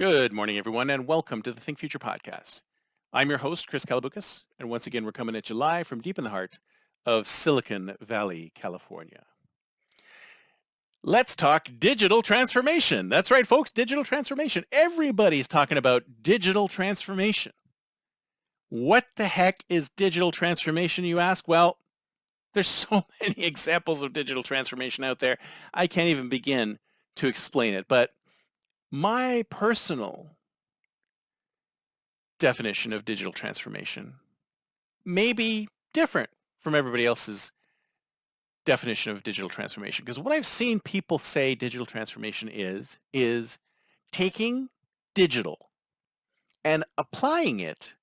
Good morning, everyone, and welcome to the Think Future podcast. I'm your host, Chris Kalabukas, and once again, we're coming at you live from deep in the heart of Silicon Valley, California. Let's talk digital transformation. That's right, folks, digital transformation. Everybody's talking about digital transformation. What the heck is digital transformation, you ask? Well, there's so many examples of digital transformation out there. I can't even begin to explain it, but my personal definition of digital transformation may be different from everybody else's definition of digital transformation. Because what I've seen people say digital transformation is taking digital and applying it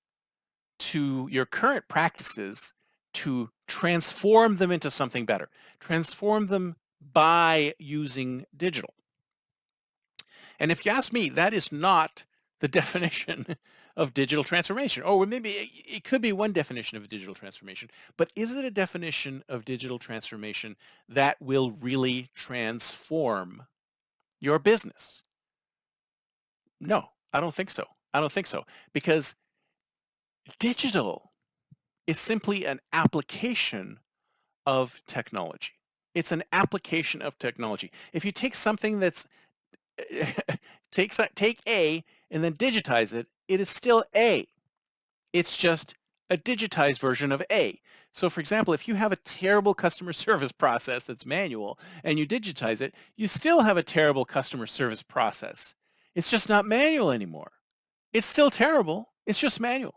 to your current practices to transform them into something better, transform them by using digital. And if you ask me, that is not the definition of digital transformation. Or maybe it could be one definition of digital transformation, but is it a definition of digital transformation that will really transform your business? No, I don't think so. I don't think so. Because digital is simply an application of technology. It's an application of technology. If you take something that's take A and then digitize it, it is still A. It's just a digitized version of A. So for example, if you have a terrible customer service process that's manual and you digitize it, you still have a terrible customer service process. It's just not manual anymore. It's still terrible. It's just manual.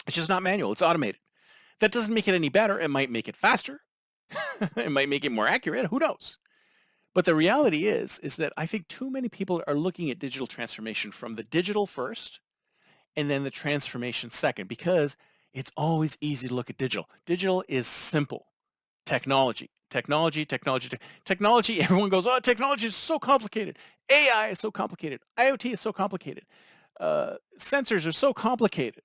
It's just not manual. It's automated. That doesn't make it any better. It might make it faster. It might make it more accurate. Who knows? But the reality is that I think too many people are looking at digital transformation from the digital first and then the transformation second, because it's always easy to look at digital. Digital is simple. Technology, technology, technology, technology. Everyone goes, oh, technology is so complicated. AI is so complicated. IoT is so complicated. Sensors are so complicated.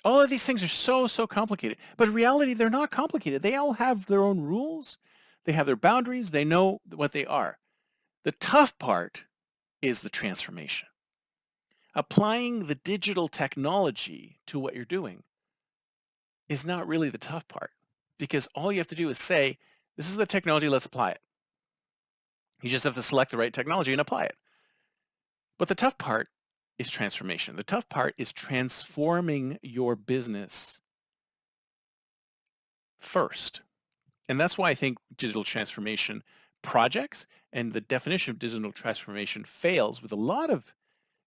All of these things are so complicated. But in reality, they're not complicated. They all have their own rules. They have their boundaries. They know what they are. The tough part is the transformation. Applying the digital technology to what you're doing is not really the tough part, because all you have to do is say, this is the technology, let's apply it. You just have to select the right technology and apply it. But the tough part is transformation. The tough part is transforming your business first. And that's why I think digital transformation projects and the definition of digital transformation fails with a lot of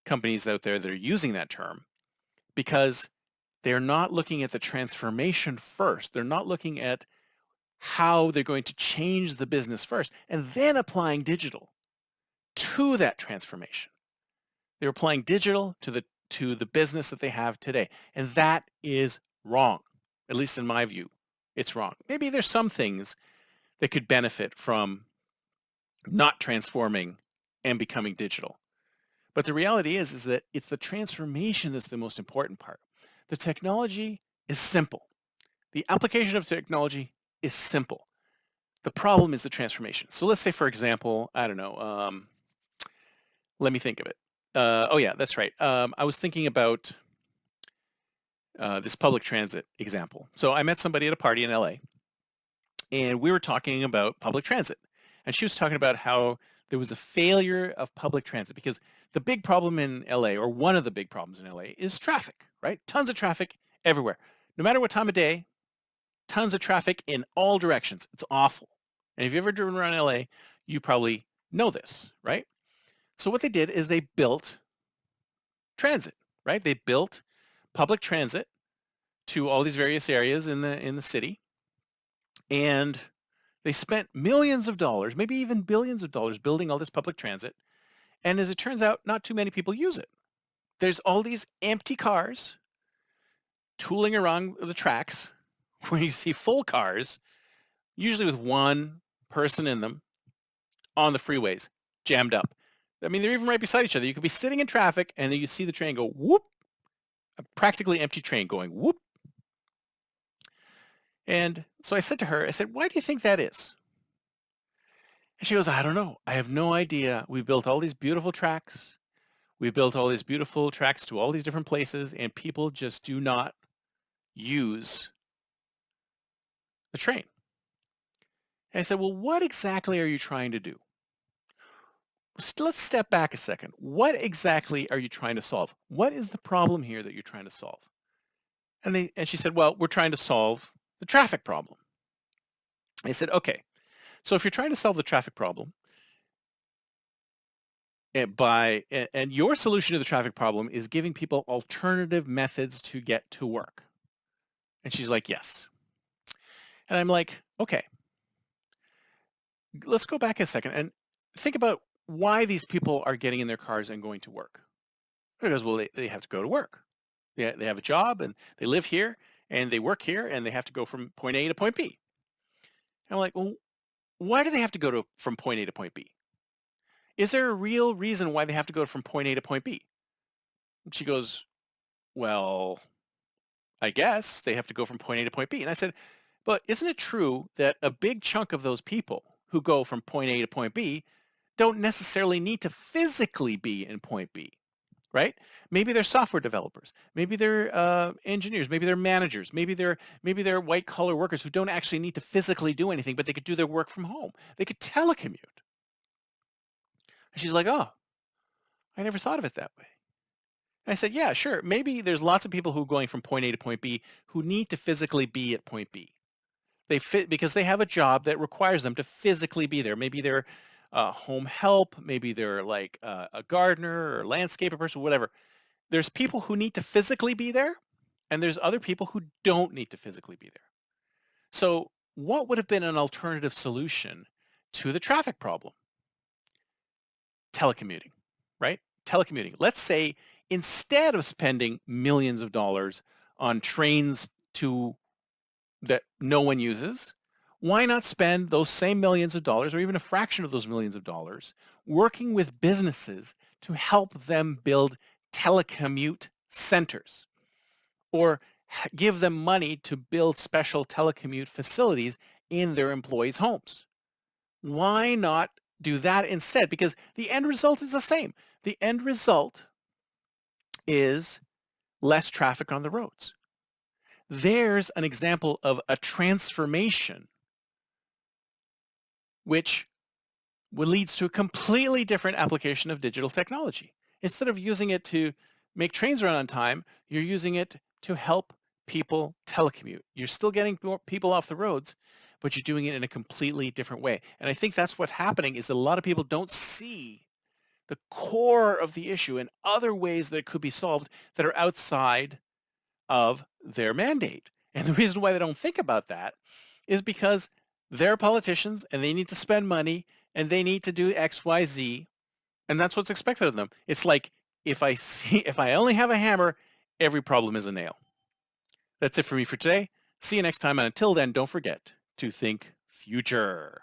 companies out there that are using that term, because they're not looking at the transformation first. They're not looking at how they're going to change the business first and then applying digital to that transformation. They're applying digital to the business that they have today. And that is wrong. At least in my view, it's wrong. Maybe there's some things that could benefit from not transforming and becoming digital. But the reality is that it's the transformation that's the most important part. The technology is simple. The application of technology is simple. The problem is the transformation. So let's say, for example, I don't know, let me think of it. Oh yeah, that's right. I was thinking about this public transit example. So I met somebody at a party in LA, and we were talking about public transit. And she was talking about how there was a failure of public transit because the big problem in LA, or one of the big problems in LA, is traffic, right? Tons of traffic everywhere. No matter what time of day, tons of traffic in all directions. It's awful. And if you've ever driven around LA, you probably know this, right? So what they did is they built transit, right? They built public transit to all these various areas in the city, and they spent millions of dollars, maybe even billions of dollars, building all this public transit. And as it turns out, not too many people use it. There's all these empty cars tooling around the tracks when you see full cars, usually with one person in them, on the freeways, jammed up. I mean, they're even right beside each other. You could be sitting in traffic and then you see the train go whoop, a practically empty train going whoop. And so I said to her, I said, why do you think that is? And she goes, I don't know. I have no idea. We built all these beautiful tracks. We built all these beautiful tracks to all these different places, and people just do not use the train. And I said, well, what exactly are you trying to do? Let's step back a second. What exactly are you trying to solve? What is the problem here that you're trying to solve? And she said, well, we're trying to solve the traffic problem. I said, okay, so if you're trying to solve the traffic problem, and your solution to the traffic problem is giving people alternative methods to get to work. And she's like, yes. And I'm like, okay, let's go back a second and think about why these people are getting in their cars and going to work. Because, well, they have to go to work. They have a job and they live here and they work here and they have to go from point A to point B. And I'm like, well, why do they have to go from point A to point B? Is there a real reason why they have to go from point A to point B? And she goes, well, I guess they have to go from point A to point B. And I said, but isn't it true that a big chunk of those people who go from point A to point B don't necessarily need to physically be in point B, right? Maybe they're software developers, maybe they're engineers, maybe they're managers, maybe they're white collar workers who don't actually need to physically do anything, but they could do their work from home. They could telecommute. And she's like, oh, I never thought of it that way. And I said, yeah, sure. Maybe there's lots of people who are going from point A to point B who need to physically be at point B. They fit because they have a job that requires them to physically be there. Maybe they're home help. Maybe they're like a gardener or landscaper person, whatever. There's people who need to physically be there, and there's other people who don't need to physically be there. So what would have been an alternative solution to the traffic problem? Telecommuting, right? Telecommuting. Let's say instead of spending millions of dollars on trains to that no one uses, why not spend those same millions of dollars or even a fraction of those millions of dollars working with businesses to help them build telecommute centers or give them money to build special telecommute facilities in their employees' homes? Why not do that instead? Because the end result is the same. The end result is less traffic on the roads. There's an example of a transformation which leads to a completely different application of digital technology. Instead of using it to make trains run on time, you're using it to help people telecommute. You're still getting more people off the roads, but you're doing it in a completely different way. And I think that's what's happening is that a lot of people don't see the core of the issue and other ways that it could be solved that are outside of their mandate. And the reason why they don't think about that is because they're politicians and they need to spend money and they need to do X, Y, Z, and that's what's expected of them. It's like if I only have a hammer, every problem is a nail. That's it for me for today. See you next time, and until then, don't forget to think future.